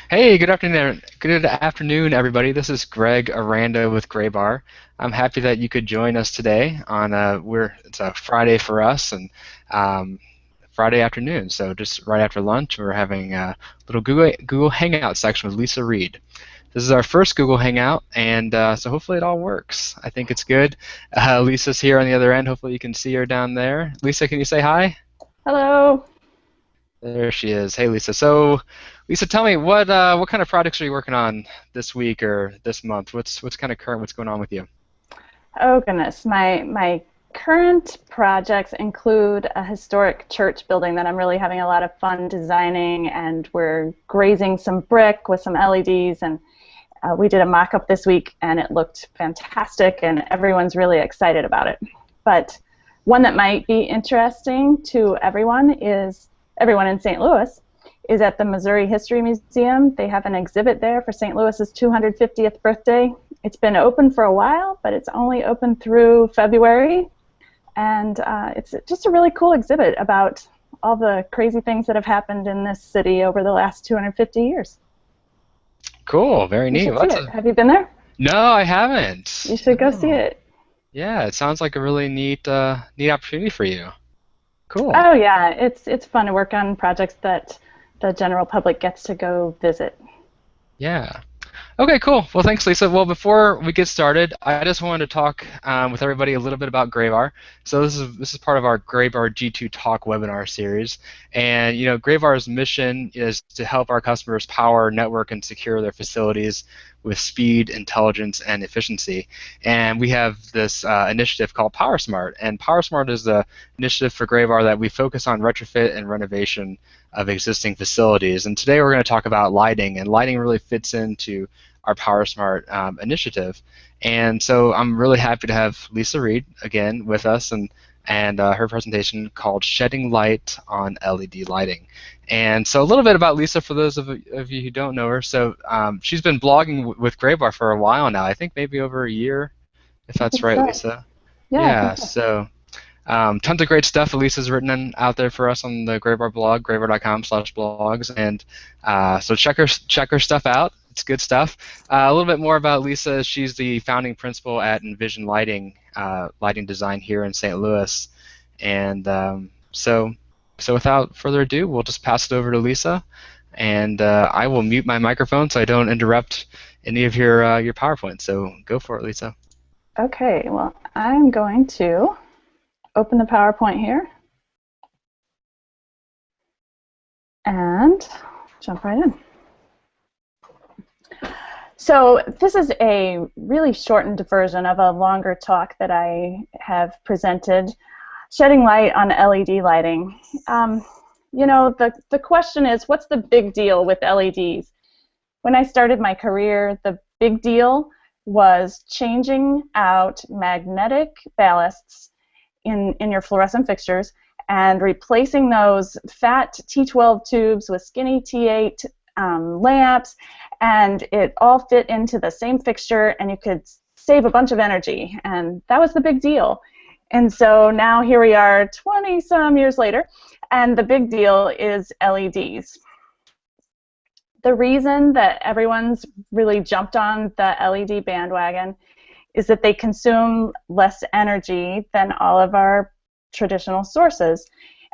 Hey, good afternoon, everybody. This is Greg Aranda with Graybar. I'm happy that you could join us today on it's a Friday for us and um, Friday afternoon. So just right after lunch, we're having a little Google Hangout section with Lisa Reed. This is our first Google Hangout, and so hopefully it all works. I think it's good. Lisa's here on the other end. Hopefully you can see her down there. Lisa, can you say hi? Hello. There she is. Hey, Lisa. So, Lisa, tell me what kind of projects are you working on this week or this month? What's kind of current? What's going on with you? Oh goodness, my current projects include a historic church building that I'm really having a lot of fun designing, and we're grazing some brick with some LEDs, and we did a mock-up this week, and it looked fantastic, and everyone's really excited about it. But one that might be interesting to everyone in St. Louis is at the Missouri History Museum. They have an exhibit there for St. Louis's 250th birthday. It's been open for a while, but it's only open through February, and it's just a really cool exhibit about all the crazy things that have happened in this city over the last 250 years. Cool, very You neat. should Well, see it. Have you been there? no, I haven't. You should go see No. it. Yeah, it sounds like a really neat opportunity for you. Cool. Oh yeah, it's fun to work on projects that the general public gets to go visit. Yeah. Okay, cool. Well, thanks, Lisa. Well, before we get started, I just wanted to talk with everybody a little bit about Graybar. So this is part of our Graybar G2 Talk webinar series, and Graybar's mission is to help our customers power, network, and secure their facilities with speed, intelligence, and efficiency. And we have this initiative called PowerSmart, and PowerSmart is the initiative for Graybar that we focus on retrofit and renovation of existing facilities. And today we're going to talk about lighting, and lighting really fits into our PowerSmart initiative. And so I'm really happy to have Lisa Reed again with us, and her presentation called Shedding Light on LED Lighting. And so a little bit about Lisa for those of you who don't know her. So she's been blogging with Graybar for a while now. I think maybe over a year, if I that's think right, so. Lisa. Yeah, I think Yeah. so. So tons of great stuff Elisa's written out there for us on the Graybar blog, graybar.com/blogs, and so check her stuff out. It's good stuff. A little bit more about Lisa. She's the founding principal at Envision Lighting, lighting design here in St. Louis, and so without further ado, we'll just pass it over to Lisa, and I will mute my microphone so I don't interrupt any of your PowerPoint. So go for it, Lisa. Okay, well, I'm going to open the PowerPoint here and jump right in. So this is a really shortened version of a longer talk that I have presented, shedding light on LED lighting. The question is, what's the big deal with LEDs? When I started my career, the big deal was changing out magnetic ballasts in your fluorescent fixtures and replacing those fat T12 tubes with skinny T8 lamps, and it all fit into the same fixture, and you could save a bunch of energy, and that was the big deal. And so now here we are 20-some years later, and the big deal is LEDs. The reason that everyone's really jumped on the LED bandwagon is that they consume less energy than all of our traditional sources,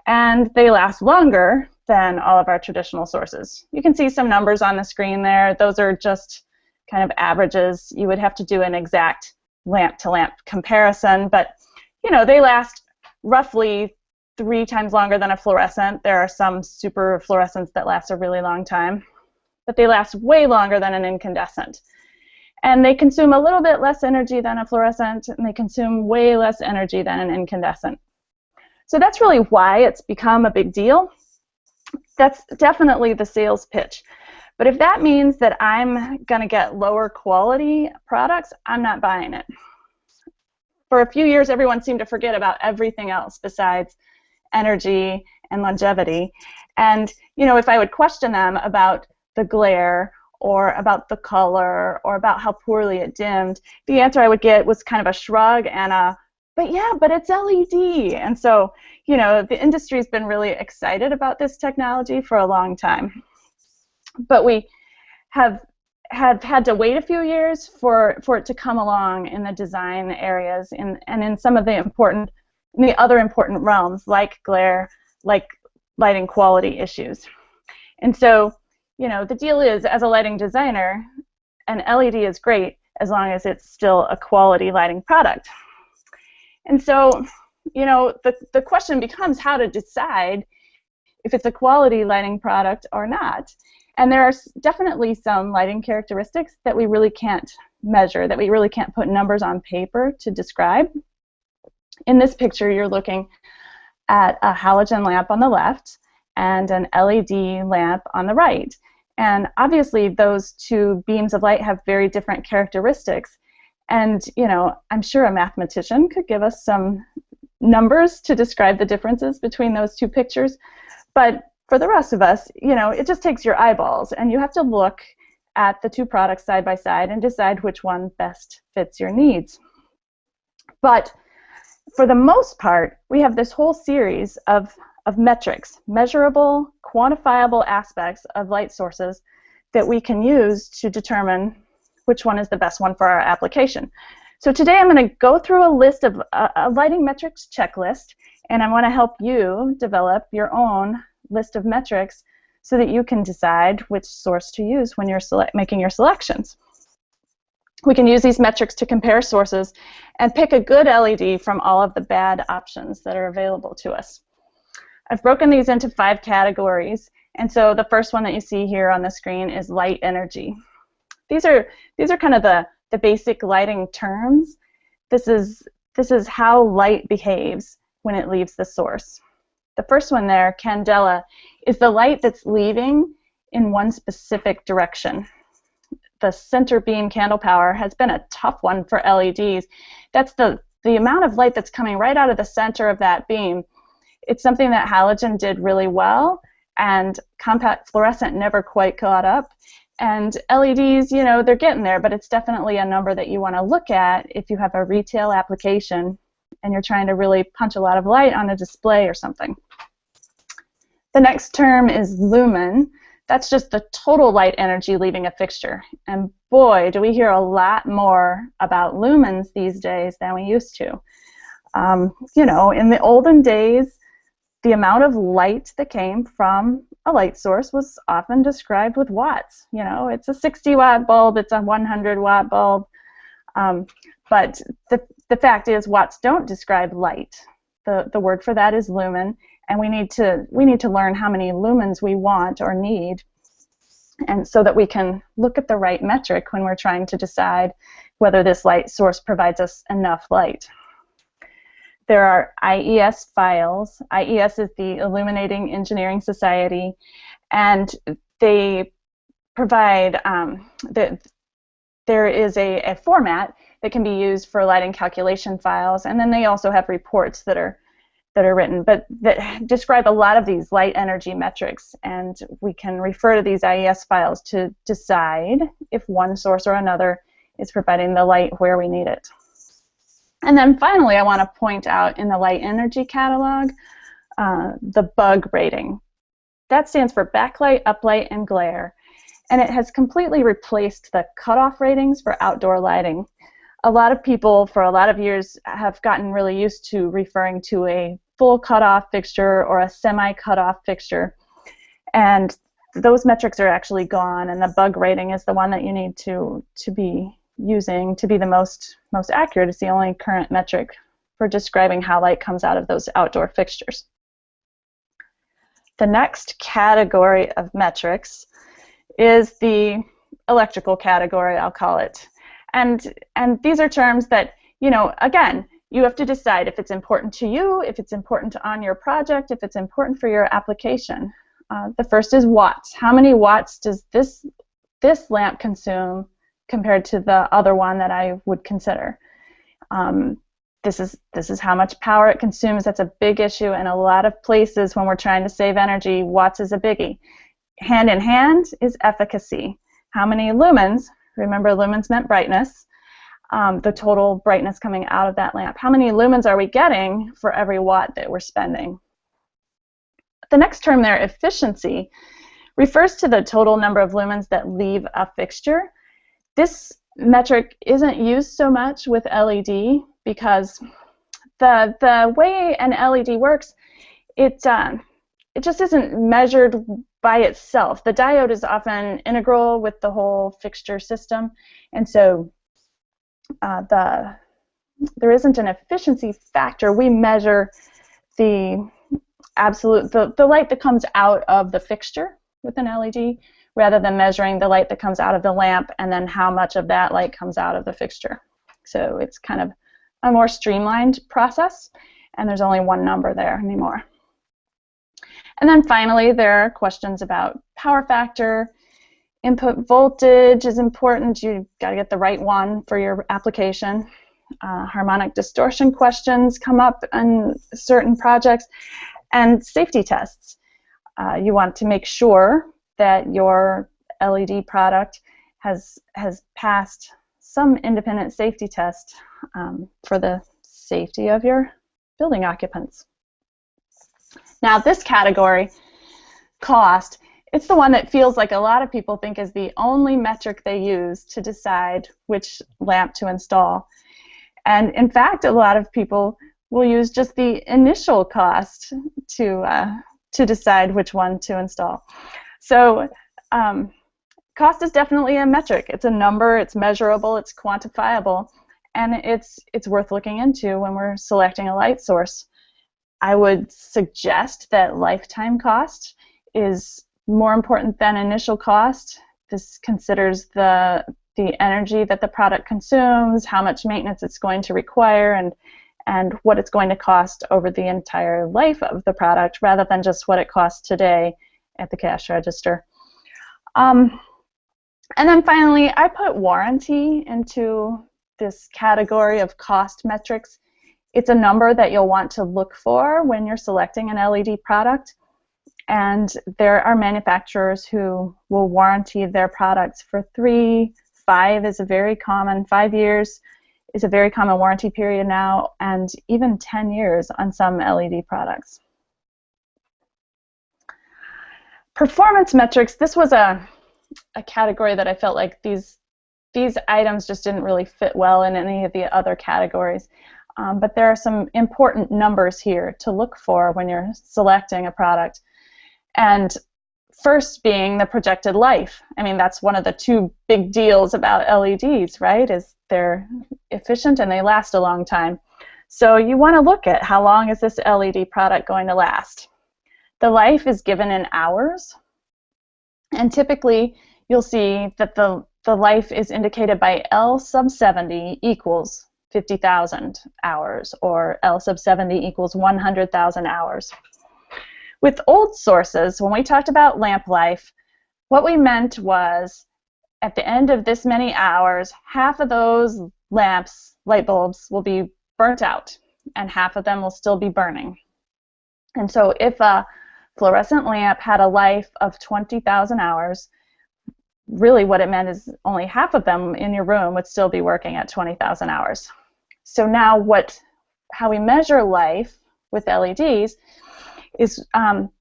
and they last longer than all of our traditional sources. You can see some numbers on the screen there. Those are just kind of averages. You would have to do an exact lamp-to-lamp comparison, but they last roughly 3 times longer than a fluorescent. There are some super fluorescents that last a really long time, but they last way longer than an incandescent. And they consume a little bit less energy than a fluorescent, and they consume way less energy than an incandescent. So that's really why it's become a big deal. That's definitely the sales pitch. But if that means that I'm going to get lower quality products, I'm not buying it. For a few years, everyone seemed to forget about everything else besides energy and longevity. And if I would question them about the glare or about the color or about how poorly it dimmed, the answer I would get was kind of a shrug and a, but yeah, but it's LED. And so, the industry's been really excited about this technology for a long time. But we have had to wait a few years for it to come along in the design areas and in some of the other important realms like glare, like lighting quality issues. And so, the deal is, as a lighting designer, an LED is great as long as it's still a quality lighting product. And so, the question becomes how to decide if it's a quality lighting product or not. And there are definitely some lighting characteristics that we really can't measure, that we really can't put numbers on paper to describe. In this picture, you're looking at a halogen lamp on the left and an LED lamp on the right. And obviously, those two beams of light have very different characteristics. And, I'm sure a mathematician could give us some numbers to describe the differences between those two pictures. But for the rest of us, it just takes your eyeballs, and you have to look at the two products side by side and decide which one best fits your needs. But for the most part, we have this whole series of metrics, measurable, quantifiable aspects of light sources that we can use to determine which one is the best one for our application. So today I'm going to go through a list of a lighting metrics checklist, and I want to help you develop your own list of metrics so that you can decide which source to use when you're making your selections. We can use these metrics to compare sources and pick a good LED from all of the bad options that are available to us. I've broken these into 5 categories, and so the first one that you see here on the screen is light energy. These are kind of the basic lighting terms. This is how light behaves when it leaves the source. The first one there, candela, is the light that's leaving in one specific direction. The center beam candle power has been a tough one for LEDs. That's the amount of light that's coming right out of the center of that beam. It's something that halogen did really well, and compact fluorescent never quite caught up. And LEDs, they're getting there, but it's definitely a number that you want to look at if you have a retail application and you're trying to really punch a lot of light on a display or something. The next term is lumen. That's just the total light energy leaving a fixture. And boy, do we hear a lot more about lumens these days than we used to. In the olden days, the amount of light that came from a light source was often described with watts. It's a 60-watt bulb, it's a 100-watt bulb. But the fact is, watts don't describe light. The word for that is lumen, and we need to learn how many lumens we want or need, and so that we can look at the right metric when we're trying to decide whether this light source provides us enough light. There are IES files. IES is the Illuminating Engineering Society, and they provide there is a format that can be used for lighting calculation files, and then they also have reports that are written, but that describe a lot of these light energy metrics, and we can refer to these IES files to decide if one source or another is providing the light where we need it. And then finally, I want to point out in the light energy catalog the bug rating. That stands for backlight, uplight, and glare, and it has completely replaced the cutoff ratings for outdoor lighting. A lot of people for a lot of years have gotten really used to referring to a full cutoff fixture or a semi-cutoff fixture, and those metrics are actually gone, and the bug rating is the one that you need to be using to be the most accurate. It's the only current metric for describing how light comes out of those outdoor fixtures. The next category of metrics is the electrical category, I'll call it. And these are terms that, again, you have to decide if it's important to you, if it's important on your project, if it's important for your application. The first is watts. How many watts does this lamp consume compared to the other one that I would consider? This is how much power it consumes. That's a big issue in a lot of places when we're trying to save energy. Watts is a biggie. Hand in hand is efficacy. How many lumens? Remember, lumens meant brightness. The total brightness coming out of that lamp. How many lumens are we getting for every watt that we're spending? The next term there, efficiency, refers to the total number of lumens that leave a fixture. This metric isn't used so much with LED because the way an LED works, it just isn't measured by itself. The diode is often integral with the whole fixture system, and so there isn't an efficiency factor. We measure the light that comes out of the fixture with an LED, rather than measuring the light that comes out of the lamp and then how much of that light comes out of the fixture. So it's kind of a more streamlined process, and there's only one number there anymore. And then finally, there are questions about power factor. Input voltage is important. You've got to get the right one for your application. Harmonic distortion questions come up on certain projects. And safety tests. You want to make sure that your LED product has passed some independent safety test for the safety of your building occupants. Now this category, cost, it's the one that feels like a lot of people think is the only metric they use to decide which lamp to install. And in fact, a lot of people will use just the initial cost to decide which one to install. So cost is definitely a metric. It's a number, it's measurable, it's quantifiable, and it's worth looking into when we're selecting a light source. I would suggest that lifetime cost is more important than initial cost. This considers the energy that the product consumes, how much maintenance it's going to require, and what it's going to cost over the entire life of the product, rather than just what it costs today at the cash register. And then finally, I put warranty into this category of cost metrics. It's a number that you'll want to look for when you're selecting an LED product. And there are manufacturers who will warranty their products for 3, 5 is a very common, 5 years is a very common warranty period now, and even 10 years on some LED products. Performance metrics, this was a category that I felt like these items just didn't really fit well in any of the other categories. But there are some important numbers here to look for when you're selecting a product. And first being the projected life. I mean, that's one of the two big deals about LEDs, right? Is they're efficient and they last a long time. So you want to look at how long is this LED product going to last. The life is given in hours, and typically you'll see that the life is indicated by L sub 70 equals 50,000 hours, or L sub 70 equals 100,000 hours. With old sources, when we talked about lamp life, what we meant was at the end of this many hours, half of those lamps, light bulbs, will be burnt out, and half of them will still be burning. And so if a fluorescent lamp had a life of 20,000 hours, really what it meant is only half of them in your room would still be working at 20,000 hours. So now how we measure life with LEDs is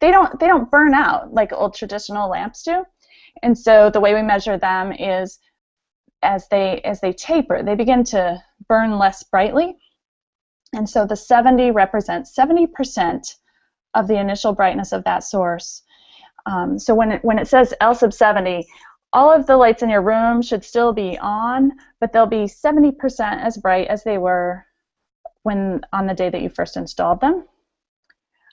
they don't burn out like old traditional lamps do. And so the way we measure them is as they taper, they begin to burn less brightly. And so the 70 represents 70% of the initial brightness of that source. So when it says L sub 70, all of the lights in your room should still be on, but they'll be 70% as bright as they were on the day that you first installed them.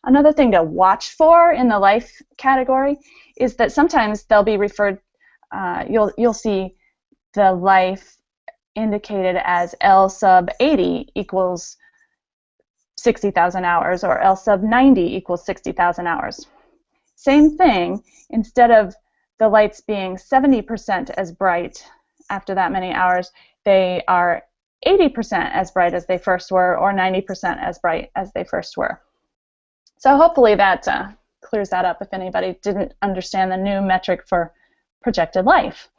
Another thing to watch for in the life category is that sometimes they'll be referred, you'll see the life indicated as L sub 80 equals 60,000 hours, or L sub 90 equals 60,000 hours. Same thing, instead of the lights being 70% as bright after that many hours, they are 80% as bright as they first were, or 90% as bright as they first were. So hopefully that clears that up if anybody didn't understand the new metric for projected life.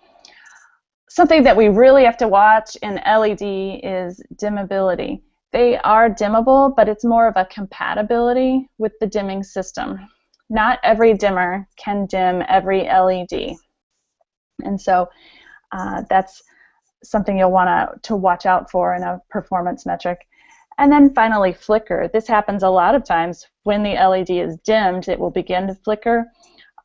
Something that we really have to watch in LED is dimmability. They are dimmable, but it's more of a compatibility with the dimming system. not every dimmer can dim every LED. And so that's something you'll want to watch out for in a performance metric. And then finally, flicker. This happens a lot of times. When the LED is dimmed, it will begin to flicker.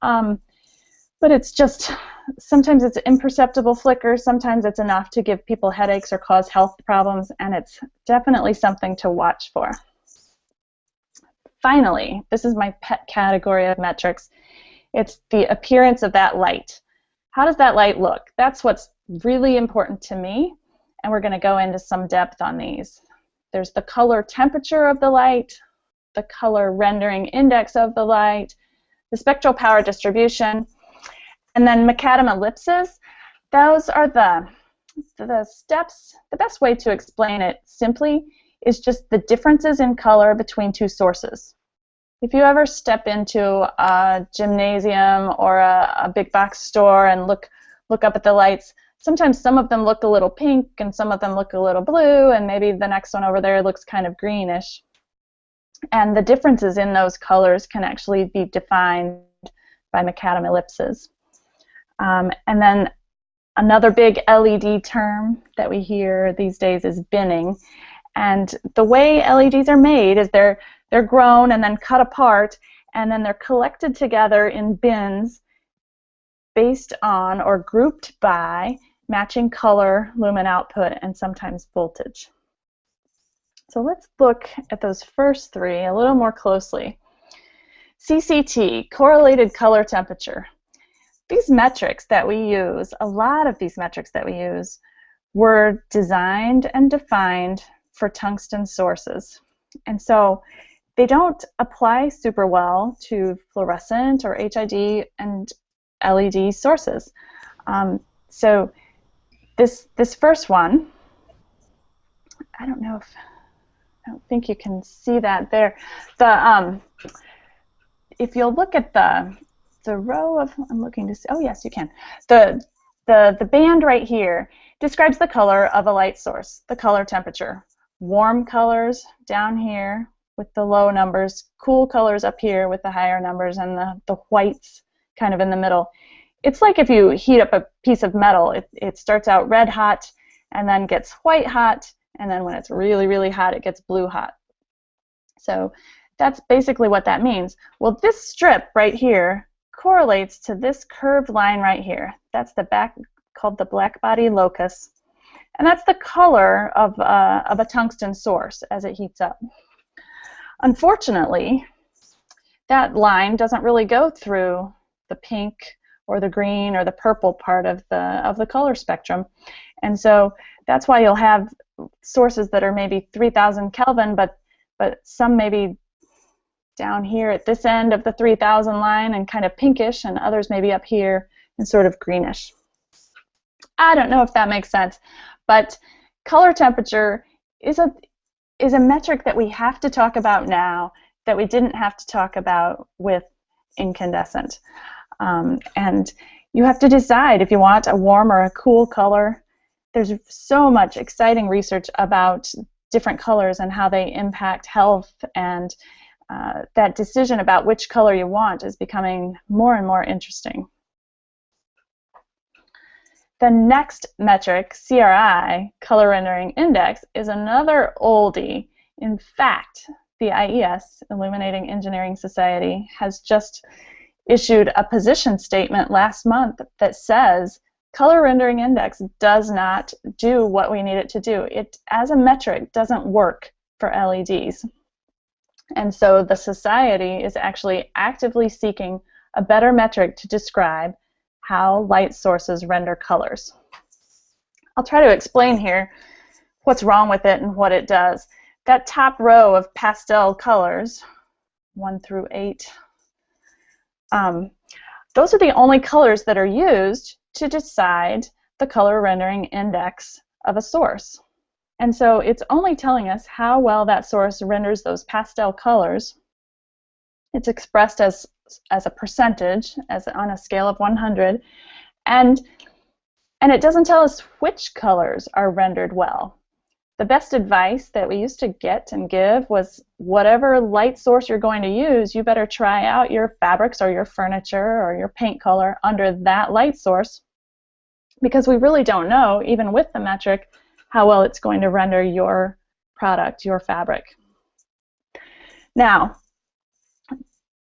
But it's just, sometimes it's imperceptible flicker, sometimes it's enough to give people headaches or cause health problems, and it's definitely something to watch for. Finally, this is my pet category of metrics. It's the appearance of that light. How does that light look? That's what's really important to me, and we're going to go into some depth on these. There's the color temperature of the light, the color rendering index of the light, the spectral power distribution, and then macadam ellipses. Those are the steps. The best way to explain it simply is just the differences in color between two sources. If you ever step into a gymnasium or a big box store and look up at the lights, sometimes some of them look a little pink and some of them look a little blue, and maybe the next one over there looks kind of greenish. And the differences in those colors can actually be defined by macadam ellipses. And then another big LED term that we hear these days is binning. And the way LEDs are made is they're grown and then cut apart, and then they're collected together in bins based on or grouped by matching color, lumen output, and sometimes voltage. So let's look at those first three a little more closely. CCT, correlated color temperature. These metrics that we use, a lot of these metrics that we use, were designed and defined for tungsten sources. And so they don't apply super well to fluorescent or HID and LED sources. So this first one, I don't think you can see that there. If you'll look at the row of, I'm looking to see, oh yes, you can. The band right here describes the color of a light source, the color temperature. Warm colors down here with the low numbers, cool colors up here with the higher numbers, and the whites kind of in the middle. It's like if you heat up a piece of metal, it starts out red hot and then gets white hot, and then when it's really, really hot, it gets blue hot. So that's basically what that means. Well, this strip right here correlates to this curved line right here. That's the back, called the black body locus. And that's the color of a tungsten source as it heats up. Unfortunately, that line doesn't really go through the pink or the green or the purple part of the color spectrum. And so that's why you'll have sources that are maybe 3,000 Kelvin, but some maybe down here at this end of the 3,000 line and kind of pinkish, and others maybe up here and sort of greenish. I don't know if that makes sense, but color temperature is a metric that we have to talk about now that we didn't have to talk about with incandescent. And you have to decide if you want a warm or a cool color. There's so much exciting research about different colors and how they impact health, and that decision about which color you want is becoming more and more interesting. The next metric, CRI, color rendering index, is another oldie. In fact, the IES, Illuminating Engineering Society, has just issued a position statement last month that says color rendering index does not do what we need it to do. It, as a metric, doesn't work for LEDs. And so the society is actually actively seeking a better metric to describe how light sources render colors. I'll try to explain here what's wrong with it and what it does. That top row of pastel colors, 1 through 8, those are the only colors that are used to decide the color rendering index of a source. And so it's only telling us how well that source renders those pastel colors. It's expressed as a percentage, as on a scale of 100, and it doesn't tell us which colors are rendered well. the best advice that we used to get and give was whatever light source you're going to use, you better try out your fabrics or your furniture or your paint color under that light source, because we really don't know, even with the metric, how well it's going to render your product, your fabric. Now,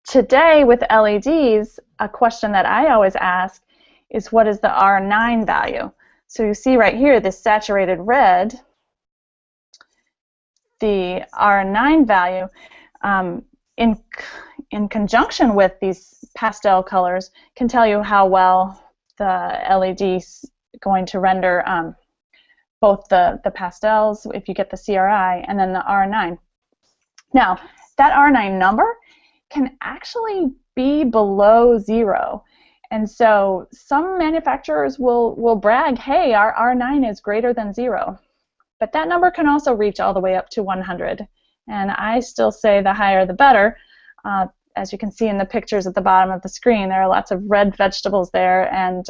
today with LEDs, a question that I always ask is, what is the R9 value? So you see right here, this saturated red, the R9 value, in conjunction with these pastel colors, can tell you how well the LED is going to render both the pastels, if you get the CRI, and then the R9. Now, that R9 number can actually be below 0. And so some manufacturers will brag, hey, our R9 is greater than 0. But that number can also reach all the way up to 100. And I still say the higher the better. As you can see in the pictures at the bottom of the screen, there are lots of red vegetables there, and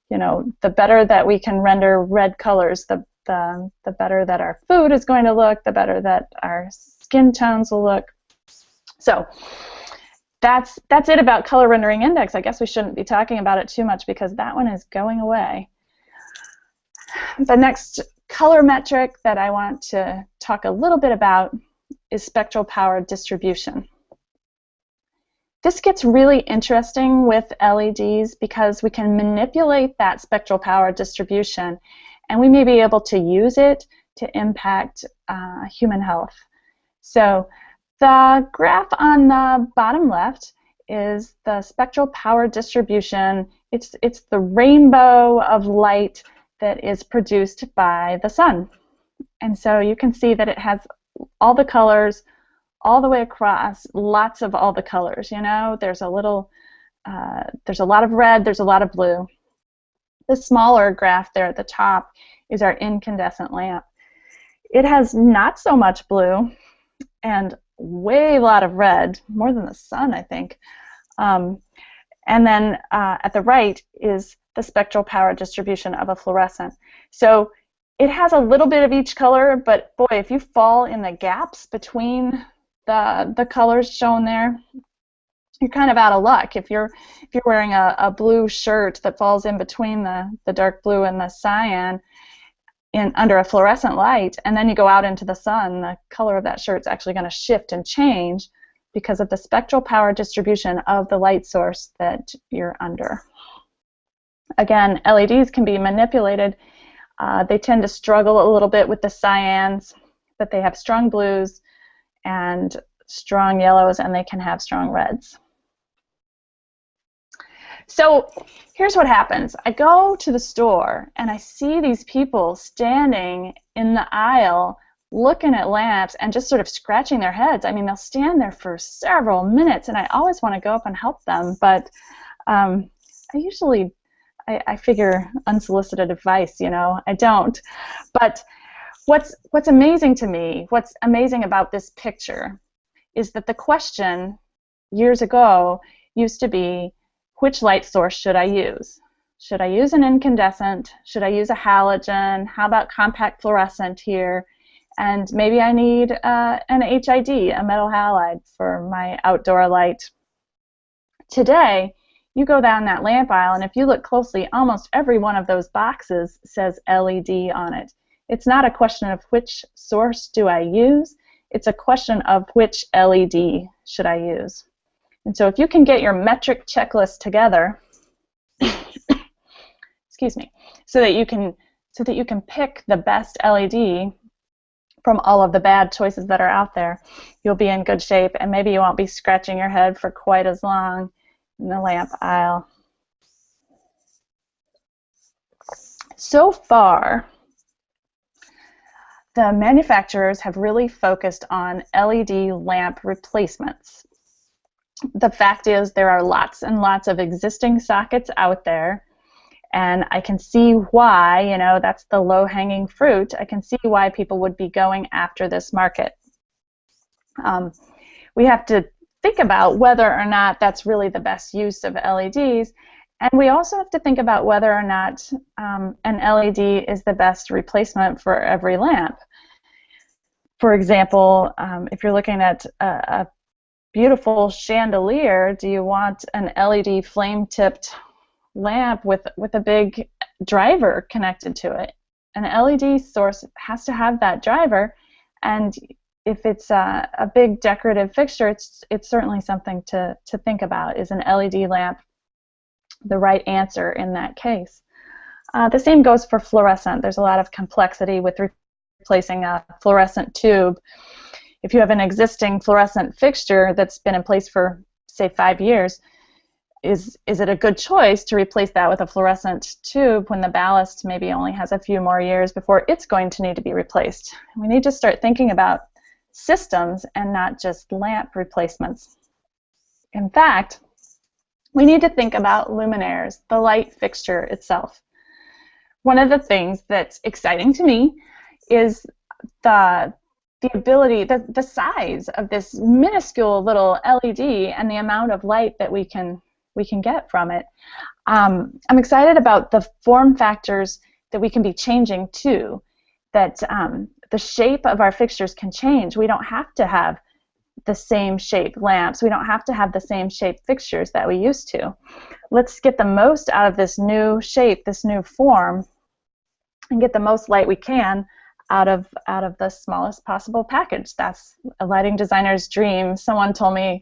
you know, the better that we can render red colors, the better that our food is going to look, the better that our skin tones will look. So that's it about color rendering index. I guess we shouldn't be talking about it too much because that one is going away. The next color metric that I want to talk a little bit about is spectral power distribution. This gets really interesting with LEDs because we can manipulate that spectral power distribution, and we may be able to use it to impact human health. So the graph on the bottom left is the spectral power distribution. It's the rainbow of light that is produced by the sun. And so you can see that it has all the colors all the way across, lots of all the colors. You know, there's a lot of red, there's a lot of blue. The smaller graph there at the top is our incandescent lamp. It has not so much blue and way a lot of red, more than the sun, I think. And then at the right is the spectral power distribution of a fluorescent. So it has a little bit of each color, but boy, if you fall in the gaps between the colors shown there, you're kind of out of luck. If you're wearing a blue shirt that falls in between the dark blue and the cyan under a fluorescent light, and then you go out into the sun, the color of that shirt is actually going to shift and change because of the spectral power distribution of the light source that you're under. Again, LEDs can be manipulated. They tend to struggle a little bit with the cyans, but they have strong blues and strong yellows, and they can have strong reds. So here's what happens. I go to the store and I see these people standing in the aisle looking at lamps and just sort of scratching their heads. I mean, they'll stand there for several minutes, and I always want to go up and help them, but I figure unsolicited advice, you know, I don't. But what's amazing to me, what's amazing about this picture is that the question years ago used to be, which light source should I use? Should I use an incandescent? Should I use a halogen? How about compact fluorescent here? And maybe I need an HID, a metal halide, for my outdoor light. Today, you go down that lamp aisle, and if you look closely, almost every one of those boxes says LED on it. It's not a question of which source do I use, it's a question of which LED should I use. And so if you can get your metric checklist together, excuse me, so that you can pick the best LED from all of the bad choices that are out there, you'll be in good shape, and maybe you won't be scratching your head for quite as long in the lamp aisle. So far, the manufacturers have really focused on LED lamp replacements. The fact is there are lots and lots of existing sockets out there, and I can see why, you know, that's the low-hanging fruit. I can see why people would be going after this market. We have to think about whether or not that's really the best use of LEDs, And we also have to think about whether or not an LED is the best replacement for every lamp. For example, if you're looking at a beautiful chandelier, do you want an LED flame-tipped lamp with a big driver connected to it? An LED source has to have that driver, and if it's a big decorative fixture, it's certainly something to think about. Is an LED lamp the right answer in that case? The same goes for fluorescent. There's a lot of complexity with replacing a fluorescent tube. If you have an existing fluorescent fixture that's been in place for, say, 5 years, is it a good choice to replace that with a fluorescent tube when the ballast maybe only has a few more years before it's going to need to be replaced? We need to start thinking about systems and not just lamp replacements. In fact, we need to think about luminaires, the light fixture itself. One of the things that's exciting to me is the ability, the size of this minuscule little LED and the amount of light that we can get from it. I'm excited about the form factors that we can be changing too, that the shape of our fixtures can change. We don't have to have the same shape lamps. We don't have to have the same shape fixtures that we used to. Let's get the most out of this new shape, this new form, and get the most light we can out of the smallest possible package. That's a lighting designer's dream. Someone told me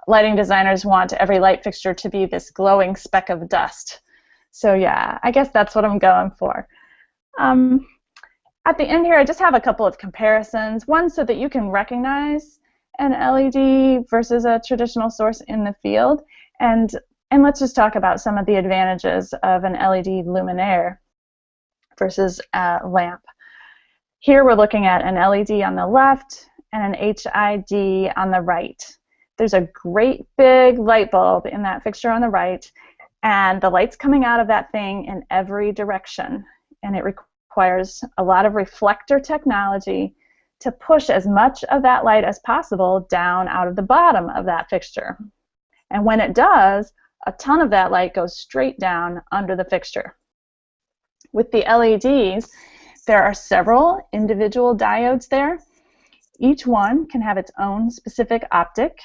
lighting designers want every light fixture to be this glowing speck of dust. So yeah, I guess that's what I'm going for. At the end here, I just have a couple of comparisons. One, so that you can recognize an LED versus a traditional source in the field. And let's just talk about some of the advantages of an LED luminaire versus a lamp. Here we're looking at an LED on the left and an HID on the right. There's a great big light bulb in that fixture on the right, and the light's coming out of that thing in every direction. And it requires a lot of reflector technology to push as much of that light as possible down out of the bottom of that fixture. And when it does, a ton of that light goes straight down under the fixture. With the LEDs, there are several individual diodes there. Each one can have its own specific optic.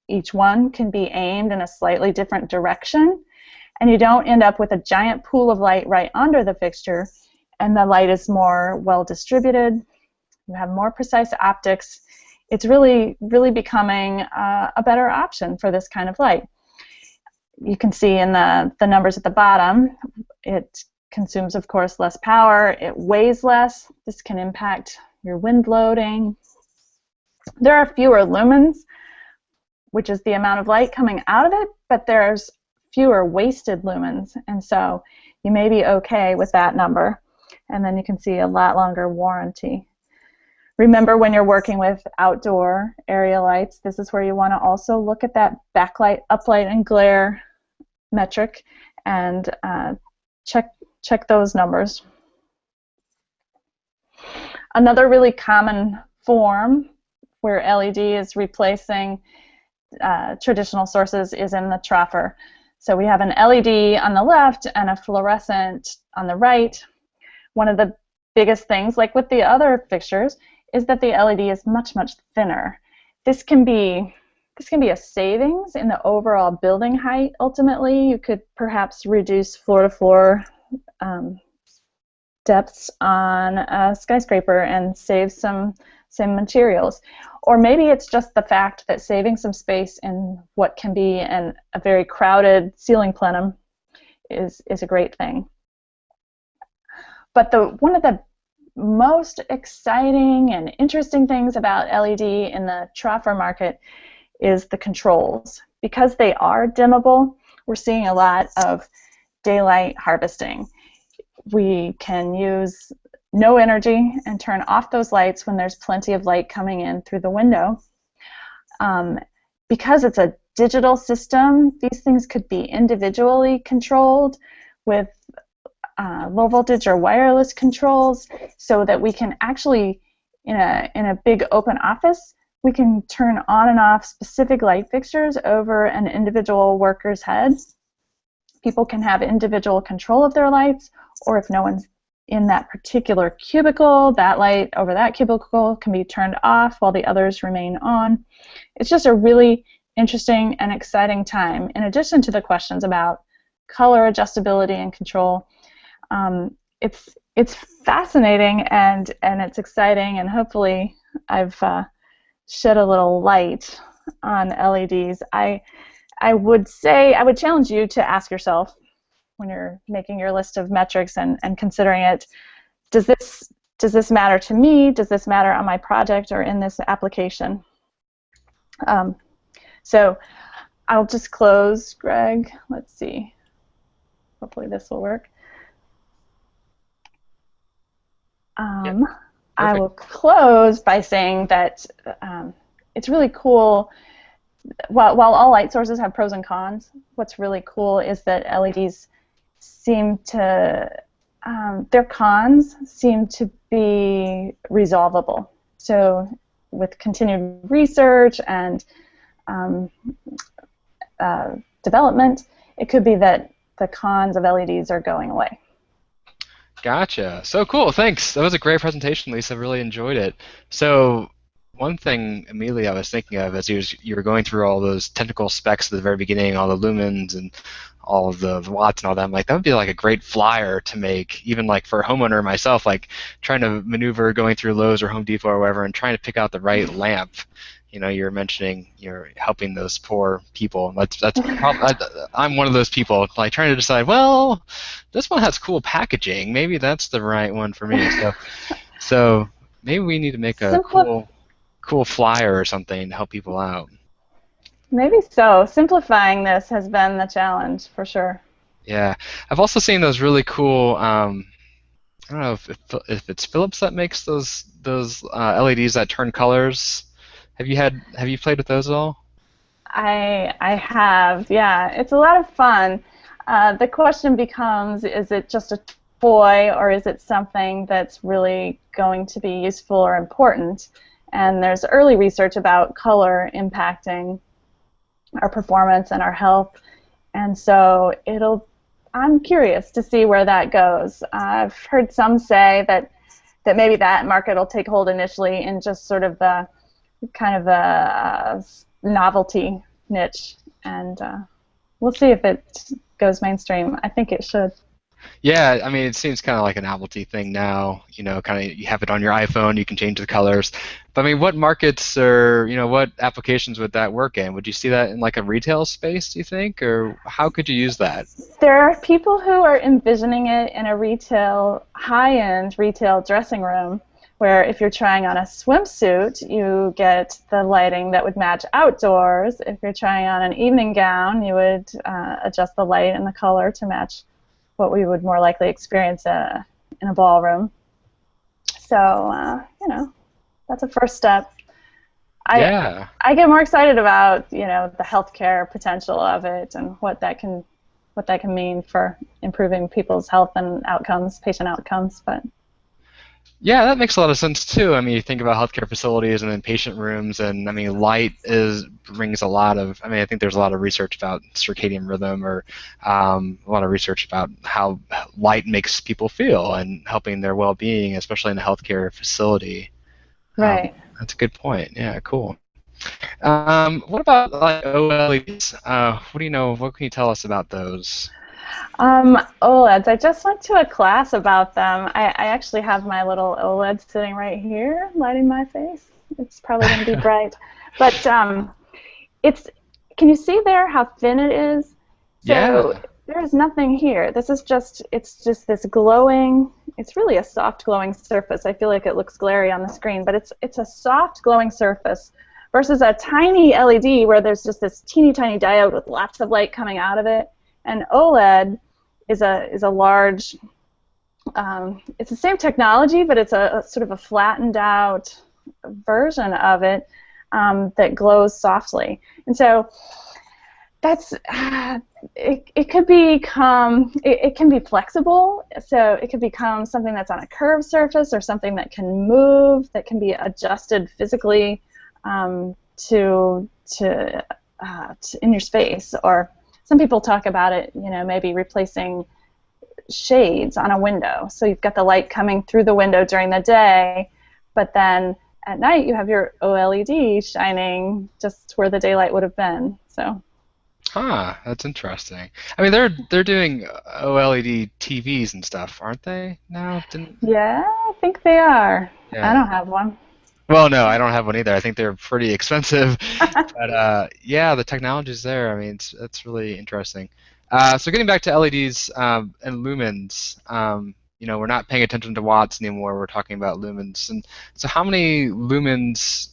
Each one can be aimed in a slightly different direction, and you don't end up with a giant pool of light right under the fixture, and the light is more well distributed. You have more precise optics. It's really becoming a better option for this kind of light. You can see in the numbers at the bottom, it consumes, of course, less power. It weighs less. This can impact your wind loading. There are fewer lumens, which is the amount of light coming out of it, but there's fewer wasted lumens, and so you may be okay with that number. And then you can see a lot longer warranty. Remember, when you're working with outdoor area lights, this is where you want to also look at that backlight, uplight, and glare metric and check those numbers. Another really common form where LED is replacing traditional sources is in the troffer. So we have an LED on the left and a fluorescent on the right. One of the biggest things, like with the other fixtures, is that the LED is much thinner. This can be a savings in the overall building height. Ultimately, you could perhaps reduce floor-to-floor depths on a skyscraper and save some materials. Or maybe it's just the fact that saving some space in what can be a very crowded ceiling plenum is a great thing. But one of the most exciting and interesting things about LED in the troffer market is the controls. Because they are dimmable, we're seeing a lot of daylight harvesting. We can use no energy and turn off those lights when there's plenty of light coming in through the window. Because it's a digital system, these things could be individually controlled with low voltage or wireless controls, so that we can actually, in a big open office, we can turn on and off specific light fixtures over an individual worker's head. People can have individual control of their lights, or if no one's in that particular cubicle, that light over that cubicle can be turned off while the others remain on. It's just a really interesting and exciting time. In addition to the questions about color adjustability and control, it's fascinating and it's exciting, and hopefully I've shed a little light on LEDs. I would challenge you to ask yourself when you're making your list of metrics and considering it, does this matter to me? Does this matter on my project or in this application? So I'll just close, Greg. Let's see. Hopefully this will work. Yep. I will close by saying that it's really cool. While all light sources have pros and cons, what's really cool is that LEDs seem to, their cons seem to be resolvable. So with continued research and development, it could be that the cons of LEDs are going away. Gotcha. So cool. Thanks. That was a great presentation, Lisa. I really enjoyed it. So one thing immediately I was thinking of as you were going through all those technical specs at the very beginning, all the lumens and all of the watts and all that, I'm like, that would be like a great flyer to make, even like for a homeowner myself, like trying to maneuver going through Lowe's or Home Depot or wherever and trying to pick out the right lamp. You know, you're mentioning you're helping those poor people. I'm one of those people, like trying to decide, well, this one has cool packaging. Maybe that's the right one for me. So maybe we need to make a cool flyer or something to help people out. Maybe so. Simplifying this has been the challenge for sure. Yeah, I've also seen those really cool. I don't know if it's Philips that makes those LEDs that turn colors. Have you played with those at all? I have, yeah. It's a lot of fun. The question becomes, is it just a toy or is it something that's really going to be useful or important? And there's early research about color impacting our performance and our health. And so I'm curious to see where that goes. I've heard some say that maybe that market will take hold initially in just sort of the kind of a novelty niche, and we'll see if it goes mainstream. I think it should. Yeah, I mean, it seems kind of like a novelty thing now. You know, kind of you have it on your iPhone, you can change the colors. But I mean, what markets or what applications would that work in? Would you see that in like a retail space, do you think, or how could you use that? There are people who are envisioning it in a high-end retail dressing room, where if you're trying on a swimsuit, you get the lighting that would match outdoors. If you're trying on an evening gown, you would adjust the light and the color to match what we would more likely experience in a ballroom. So, that's a first step. Yeah. I get more excited about, the healthcare potential of it and what that can mean for improving people's health and outcomes, patient outcomes, but Yeah, that makes a lot of sense too. I mean, you think about healthcare facilities and then patient rooms, and I mean, light brings a lot of. I mean, I think there's a lot of research about circadian rhythm, or a lot of research about how light makes people feel and helping their well-being, especially in a healthcare facility. right. That's a good point. Yeah, cool. What about like OLEDs? What do you know? What can you tell us about those? OLEDs. I just went to a class about them. I actually have my little OLED sitting right here, lighting my face. It's probably going to be bright, but Can you see there how thin it is? So Yeah. there is nothing here. It's just this glowing. It's really a soft glowing surface. I feel like it looks glary on the screen, but it's a soft glowing surface versus a tiny LED where there's just this teeny tiny diode with lots of light coming out of it. And OLED is a large. It's the same technology, but it's a sort of a flattened out version of it that glows softly. And so that's it can be flexible. So it could become something that's on a curved surface or something that can move, that can be adjusted physically to in your space, or some people talk about it, maybe replacing shades on a window. So you've got the light coming through the window during the day, but then at night you have your OLED shining just where the daylight would have been. So. Huh, that's interesting. I mean, they're doing OLED TVs and stuff, aren't they? Now, didn't? Yeah, I think they are. I Yeah. don't have one. Well, no, I don't have one either. I think they're pretty expensive, but yeah, the technology's there. I mean, it's really interesting. So getting back to LEDs and lumens, we're not paying attention to watts anymore. We're talking about lumens. And so, how many lumens?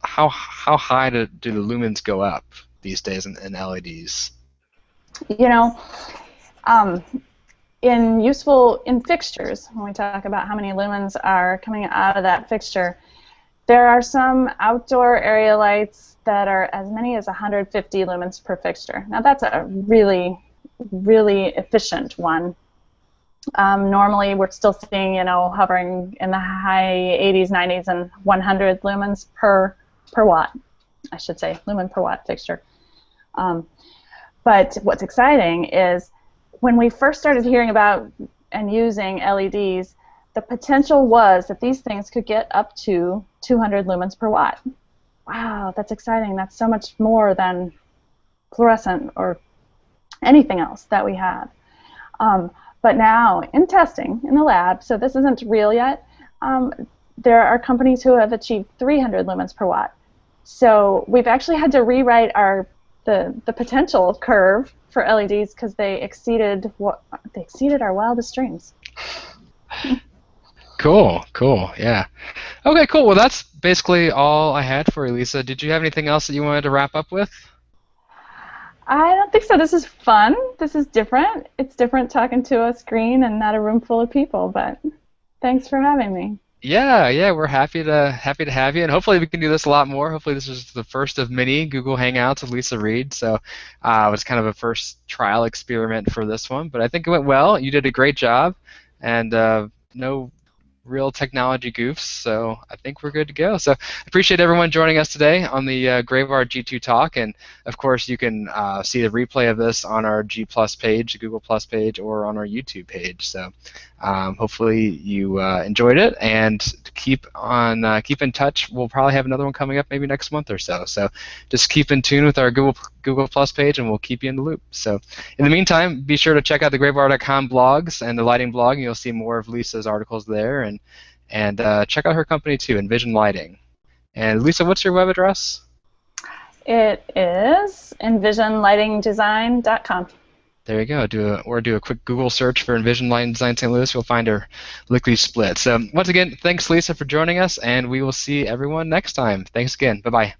How high do the lumens go up these days in LEDs? You know, um, in fixtures, when we talk about how many lumens are coming out of that fixture, there are some outdoor area lights that are as many as 150 lumens per fixture. Now that's a really, really efficient one. Normally we're still seeing, hovering in the high 80s, 90s, and 100 lumens per watt, I should say, lumen per watt fixture. But what's exciting is when we first started hearing about and using LEDs, the potential was that these things could get up to 200 lumens per watt. Wow, that's exciting. That's so much more than fluorescent or anything else that we have. But now, in testing in the lab, so this isn't real yet, there are companies who have achieved 300 lumens per watt. So we've actually had to rewrite the potential curve for LEDs because they exceeded our wildest dreams. Cool, yeah. Okay, cool. Well, that's basically all I had for you, Lisa. Did you have anything else that you wanted to wrap up with? I don't think so. This is fun. This is different. It's different talking to a screen and not a room full of people, but thanks for having me. Yeah, we're happy to have you, and hopefully we can do this a lot more. Hopefully this is the first of many Google Hangouts with Lisa Reed. So it was kind of a first trial experiment for this one, but I think it went well. You did a great job, and no real technology goofs, so I think we're good to go. So I appreciate everyone joining us today on the Graybar G2 Talk, and of course you can see the replay of this on our G Plus page, the Google Plus page, or on our YouTube page. So hopefully you enjoyed it, and keep in touch. We'll probably have another one coming up maybe next month or so. So just keep in tune with our Google Plus page, and we'll keep you in the loop. So in the meantime, be sure to check out the graybar.com blogs and the lighting blog, and you'll see more of Lisa's articles there. And check out her company too, Envision Lighting. And Lisa, what's your web address? It is envisionlightingdesign.com. There you go. Do a quick Google search for Envision Lighting Design St. Louis. You'll find her lickety split. So once again, thanks Lisa for joining us, and we will see everyone next time. Thanks again. Bye-bye.